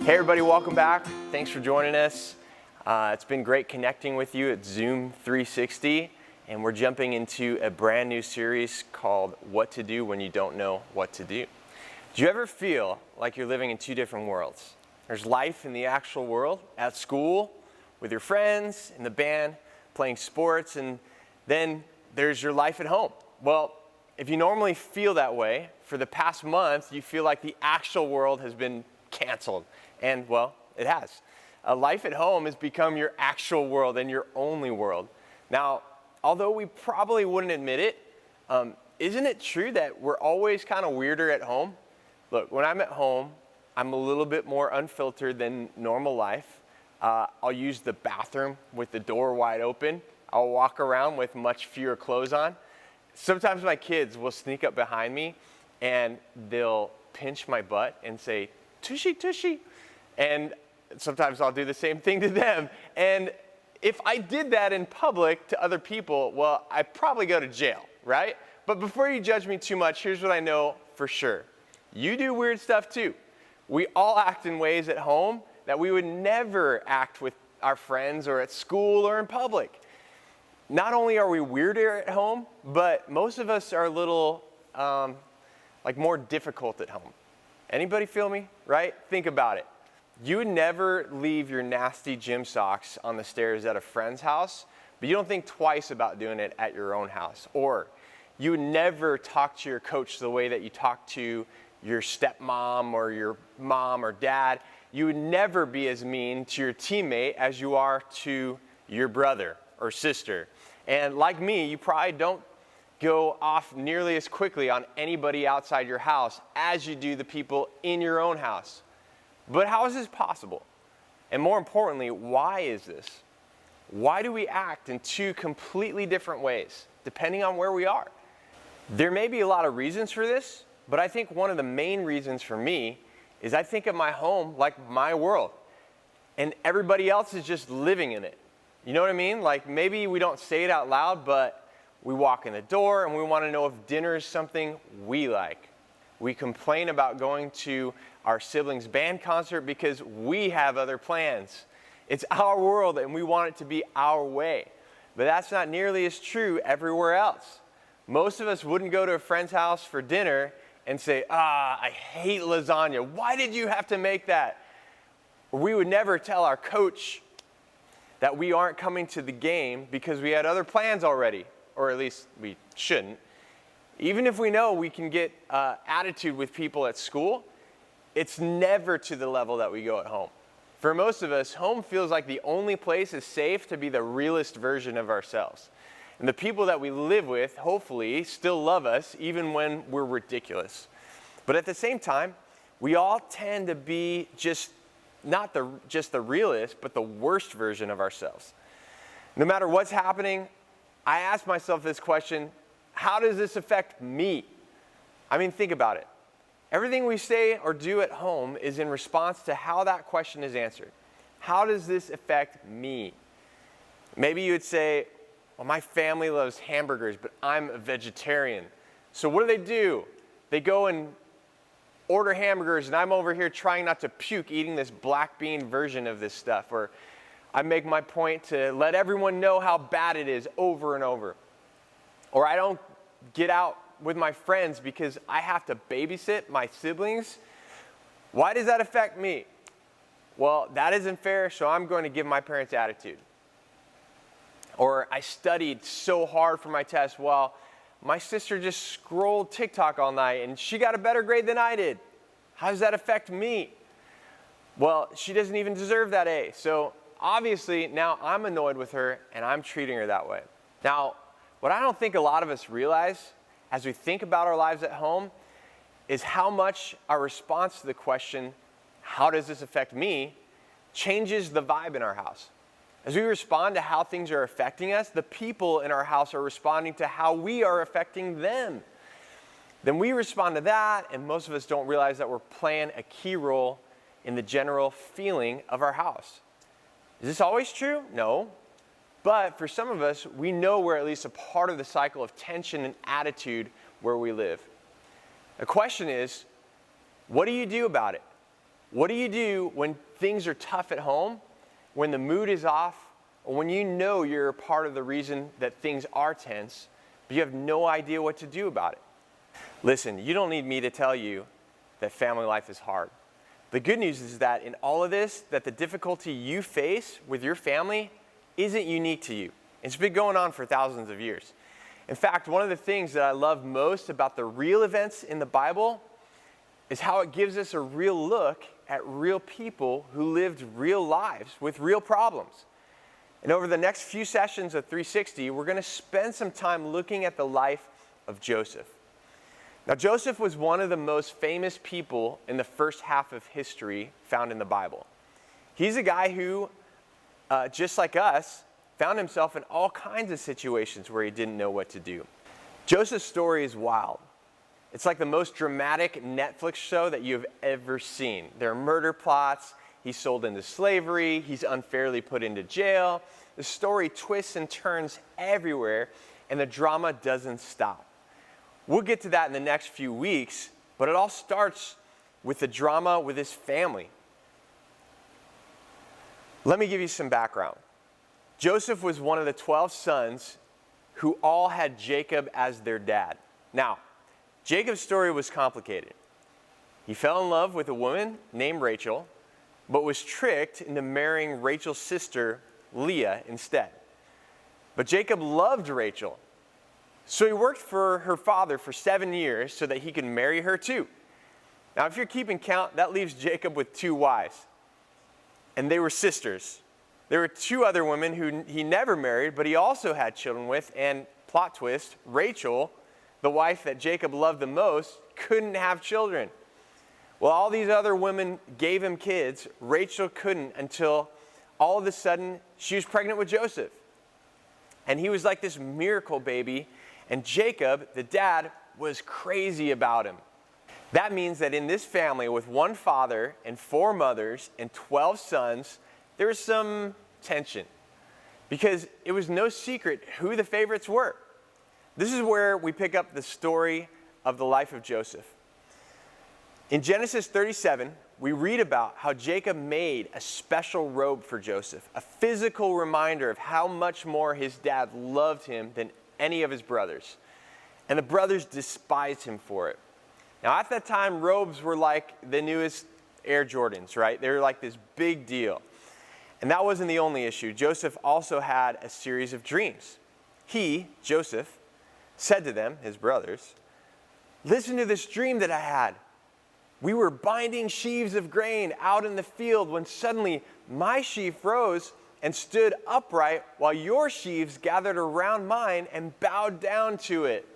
Hey everybody, welcome back. Thanks for joining us. It's been great connecting with you at Zoom 360, and we're jumping into a brand new series called What to Do When You Don't Know What to Do. Do you ever feel like you're living in two different worlds? There's life in the actual world, at school, with your friends, in the band, playing sports, and then there's your life at home. Well, if you normally feel that way, for the past month, you feel like the actual world has been canceled. And, well, it has. Life at home has become your actual world and your only world. Now, although we probably wouldn't admit it, isn't it true that we're always kind of weirder at home? Look, when I'm at home, I'm a little bit more unfiltered than normal life. I'll use the bathroom with the door wide open. I'll walk around with much fewer clothes on. Sometimes my kids will sneak up behind me and they'll pinch my butt and say, "Tushy, tushy." And sometimes I'll do the same thing to them. And if I did that in public to other people, well, I'd probably go to jail, right? But before you judge me too much, here's what I know for sure. You do weird stuff too. We all act in ways at home that we would never act with our friends or at school or in public. Not only are we weirder at home, but most of us are a little more difficult at home. Anybody feel me, right? Think about it. You would never leave your nasty gym socks on the stairs at a friend's house, but you don't think twice about doing it at your own house. Or you would never talk to your coach the way that you talk to your stepmom or your mom or dad. You would never be as mean to your teammate as you are to your brother or sister. And like me, you probably don't go off nearly as quickly on anybody outside your house as you do the people in your own house. But how is this possible? And more importantly, why is this? Why do we act in two completely different ways, depending on where we are? There may be a lot of reasons for this, but I think one of the main reasons for me is I think of my home like my world, and everybody else is just living in it. You know what I mean? Like maybe we don't say it out loud, but we walk in the door and we want to know if dinner is something we like. We complain about going to our siblings' band concert because we have other plans. It's our world and we want it to be our way. But that's not nearly as true everywhere else. Most of us wouldn't go to a friend's house for dinner and say, I hate lasagna. Why did you have to make that? Or we would never tell our coach that we aren't coming to the game because we had other plans already, or at least we shouldn't. Even if we know we can get attitude with people at school, it's never to the level that we go at home. For most of us, home feels like the only place is safe to be the realest version of ourselves. And the people that we live with, hopefully, still love us even when we're ridiculous. But at the same time, we all tend to be not just the realest, but the worst version of ourselves. No matter what's happening, I ask myself this question: how does this affect me? I mean, think about it. Everything we say or do at home is in response to how that question is answered. How does this affect me? Maybe you would say, well, my family loves hamburgers, but I'm a vegetarian. So what do? They go and order hamburgers, and I'm over here trying not to puke eating this black bean version of this stuff. Or I make my point to let everyone know how bad it is over and over. Or I don't get out with my friends because I have to babysit my siblings. Why does that affect me? Well, that isn't fair, so I'm going to give my parents attitude. Or I studied so hard for my test while my sister just scrolled TikTok all night and she got a better grade than I did. How does that affect me? Well, she doesn't even deserve that A. So obviously now I'm annoyed with her and I'm treating her that way. Now, what I don't think a lot of us realize as we think about our lives at home is how much our response to the question, how does this affect me, changes the vibe in our house. As we respond to how things are affecting us, the people in our house are responding to how we are affecting them. Then we respond to that, and most of us don't realize that we're playing a key role in the general feeling of our house. Is this always true? No. But for some of us, we know we're at least a part of the cycle of tension and attitude where we live. The question is, what do you do about it? What do you do when things are tough at home, when the mood is off, or when you know you're a part of the reason that things are tense, but you have no idea what to do about it? Listen, you don't need me to tell you that family life is hard. The good news is that in all of this, that the difficulty you face with your family isn't unique to you. It's been going on for thousands of years. In fact, one of the things that I love most about the real events in the Bible is how it gives us a real look at real people who lived real lives with real problems. And over the next few sessions of 360, we're going to spend some time looking at the life of Joseph. Now, Joseph was one of the most famous people in the first half of history found in the Bible. He's a guy who, just like us, found himself in all kinds of situations where he didn't know what to do. Joseph's story is wild. It's like the most dramatic Netflix show that you've ever seen. There are murder plots, he's sold into slavery, he's unfairly put into jail. The story twists and turns everywhere, and the drama doesn't stop. We'll get to that in the next few weeks, but it all starts with the drama with his family. Let me give you some background. Joseph was one of the 12 sons who all had Jacob as their dad. Now, Jacob's story was complicated. He fell in love with a woman named Rachel, but was tricked into marrying Rachel's sister, Leah, instead. But Jacob loved Rachel, so he worked for her father for 7 years so that he could marry her too. Now, if you're keeping count, that leaves Jacob with 2 wives, and they were sisters. There were 2 other women who he never married, but he also had children with, and plot twist, Rachel, the wife that Jacob loved the most, couldn't have children. Well, all these other women gave him kids. Rachel couldn't until all of a sudden she was pregnant with Joseph. And he was like this miracle baby, and Jacob, the dad, was crazy about him. That means that in this family with 1 father and 4 mothers and 12 sons, there was some tension because it was no secret who the favorites were. This is where we pick up the story of the life of Joseph. In Genesis 37, we read about how Jacob made a special robe for Joseph, a physical reminder of how much more his dad loved him than any of his brothers. And the brothers despised him for it. Now, at that time, robes were like the newest Air Jordans, right? They were like this big deal. And that wasn't the only issue. Joseph also had a series of dreams. He, Joseph, said to them, his brothers, "Listen to this dream that I had. We were binding sheaves of grain out in the field when suddenly my sheaf rose and stood upright while your sheaves gathered around mine and bowed down to it."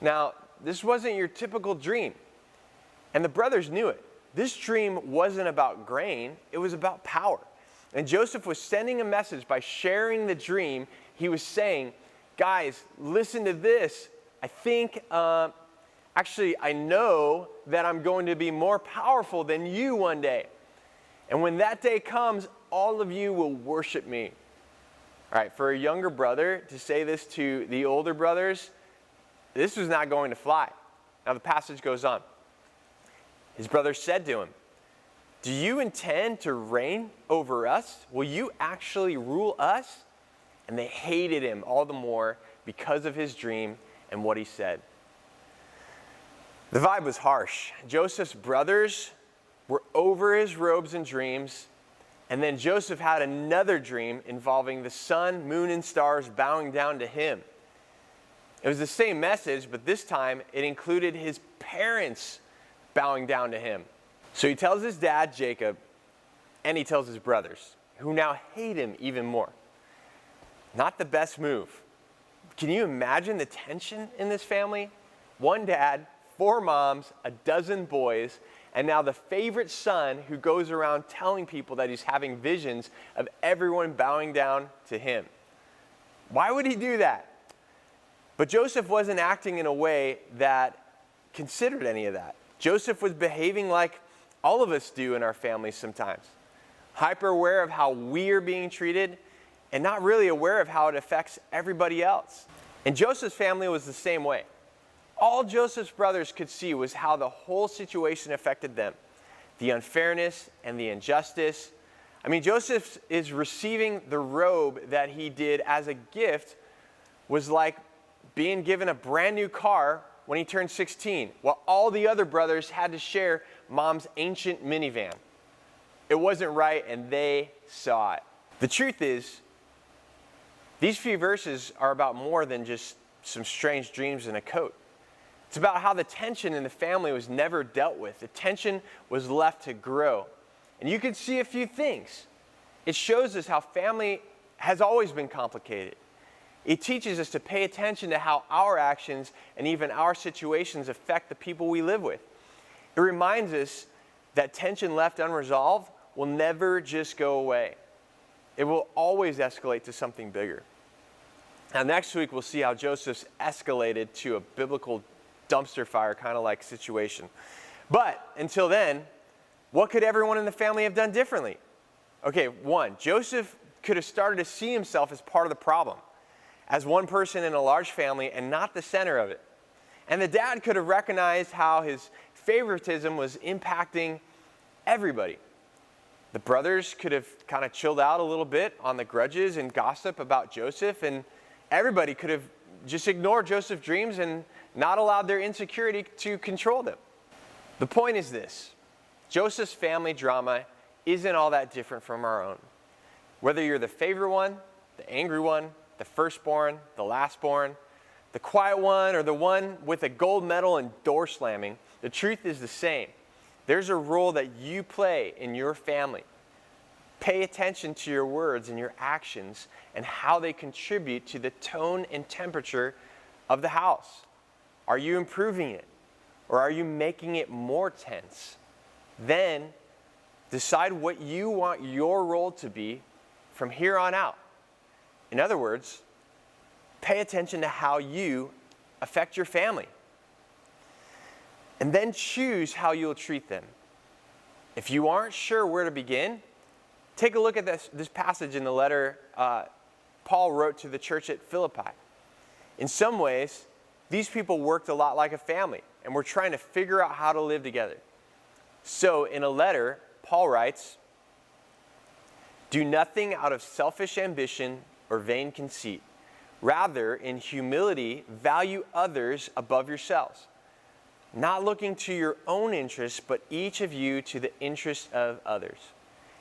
Now, this wasn't your typical dream. And the brothers knew it. This dream wasn't about grain, it was about power. And Joseph was sending a message by sharing the dream. He was saying, "Guys, listen to this. I know that I'm going to be more powerful than you one day. And when that day comes, all of you will worship me." All right, for a younger brother to say this to the older brothers, this was not going to fly. Now the passage goes on. His brothers said to him, "Do you intend to reign over us? Will you actually rule us?" And they hated him all the more because of his dream and what he said. The vibe was harsh. Joseph's brothers were over his robes and dreams, and then Joseph had another dream involving the sun, moon, and stars bowing down to him. It was the same message, but this time it included his parents bowing down to him. So he tells his dad, Jacob, and he tells his brothers, who now hate him even more. Not the best move. Can you imagine the tension in this family? 1 dad, 4 moms, a dozen boys, and now the favorite son who goes around telling people that he's having visions of everyone bowing down to him. Why would he do that? But Joseph wasn't acting in a way that considered any of that. Joseph was behaving like all of us do in our families sometimes. Hyper aware of how we are being treated and not really aware of how it affects everybody else. And Joseph's family was the same way. All Joseph's brothers could see was how the whole situation affected them. the unfairness and the injustice. I mean, Joseph is receiving the robe that he did as a gift was like being given a brand new car when he turned 16, while all the other brothers had to share mom's ancient minivan. It wasn't right, and they saw it. The truth is, these few verses are about more than just some strange dreams and a coat. It's about how the tension in the family was never dealt with. The tension was left to grow. And you can see a few things. It shows us how family has always been complicated. It teaches us to pay attention to how our actions and even our situations affect the people we live with. It reminds us that tension left unresolved will never just go away. It will always escalate to something bigger. Now, next week, we'll see how Joseph's escalated to a biblical dumpster fire kind of like situation. But until then, what could everyone in the family have done differently? Okay, one, Joseph could have started to see himself as part of the problem, as one person in a large family and not the center of it. And the dad could have recognized how his favoritism was impacting everybody. The brothers could have kind of chilled out a little bit on the grudges and gossip about Joseph, and everybody could have just ignored Joseph's dreams and not allowed their insecurity to control them. The point is this: Joseph's family drama isn't all that different from our own. Whether you're the favorite one, the angry one, the firstborn, the lastborn, the quiet one, or the one with a gold medal and door slamming, the truth is the same. There's a role that you play in your family. Pay attention to your words and your actions and how they contribute to the tone and temperature of the house. Are you improving it, or are you making it more tense? Then decide what you want your role to be from here on out. In other words, pay attention to how you affect your family. And then choose how you'll treat them. If you aren't sure where to begin, take a look at this passage in the letter Paul wrote to the church at Philippi. In some ways, these people worked a lot like a family and were trying to figure out how to live together. So in a letter, Paul writes, "Do nothing out of selfish ambition or vain conceit. Rather, in humility, value others above yourselves, not looking to your own interests, but each of you to the interest of others.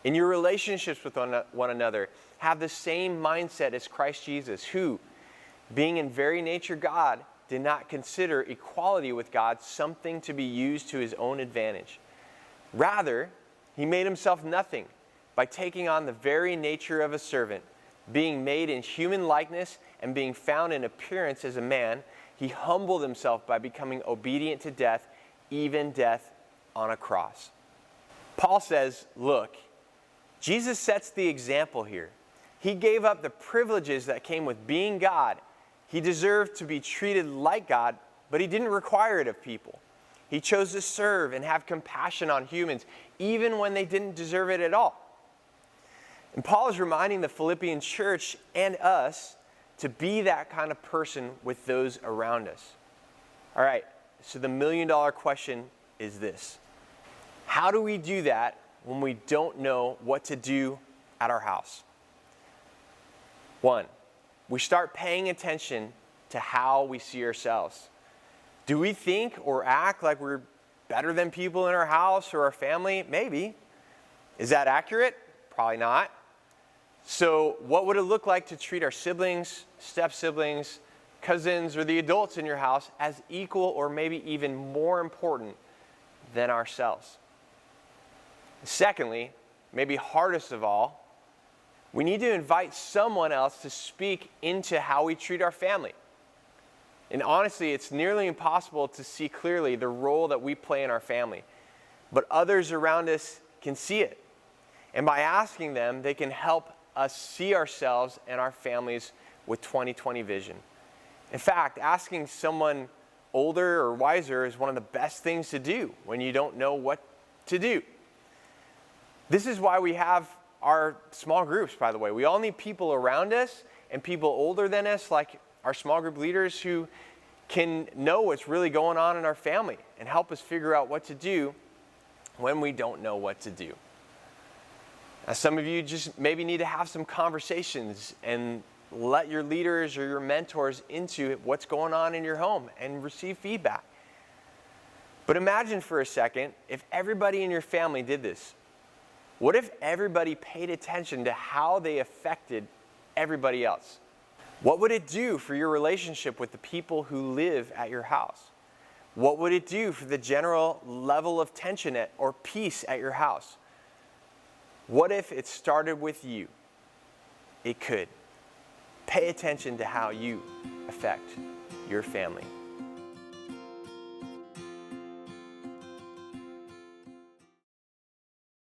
In your relationships with one another, have the same mindset as Christ Jesus, who, being in very nature God, did not consider equality with God something to be used to his own advantage. Rather, he made himself nothing by taking on the very nature of a servant. Being made in human likeness and being found in appearance as a man, he humbled himself by becoming obedient to death, even death on a cross." Paul says, look, Jesus sets the example here. He gave up the privileges that came with being God. He deserved to be treated like God, but he didn't require it of people. He chose to serve and have compassion on humans, even when they didn't deserve it at all. And Paul is reminding the Philippian church and us to be that kind of person with those around us. All right, so the $1 million question is this: how do we do that when we don't know what to do at our house? One, we start paying attention to how we see ourselves. Do we think or act like we're better than people in our house or our family? Maybe. Is that accurate? Probably not. So what would it look like to treat our siblings, step-siblings, cousins, or the adults in your house as equal or maybe even more important than ourselves? Secondly, maybe hardest of all, we need to invite someone else to speak into how we treat our family. And honestly, it's nearly impossible to see clearly the role that we play in our family. But others around us can see it. And by asking them, they can help us see ourselves and our families with 20/20 vision. In fact, asking someone older or wiser is one of the best things to do when you don't know what to do. This is why we have our small groups, by the way. We all need people around us and people older than us, like our small group leaders, who can know what's really going on in our family and help us figure out what to do when we don't know what to do. Now, some of you just maybe need to have some conversations and let your leaders or your mentors into what's going on in your home and receive feedback. But imagine for a second if everybody in your family did this. What if everybody paid attention to how they affected everybody else? What would it do for your relationship with the people who live at your house? What would it do for the general level of tension or peace at your house? What if it started with you? It could. Pay attention to how you affect your family.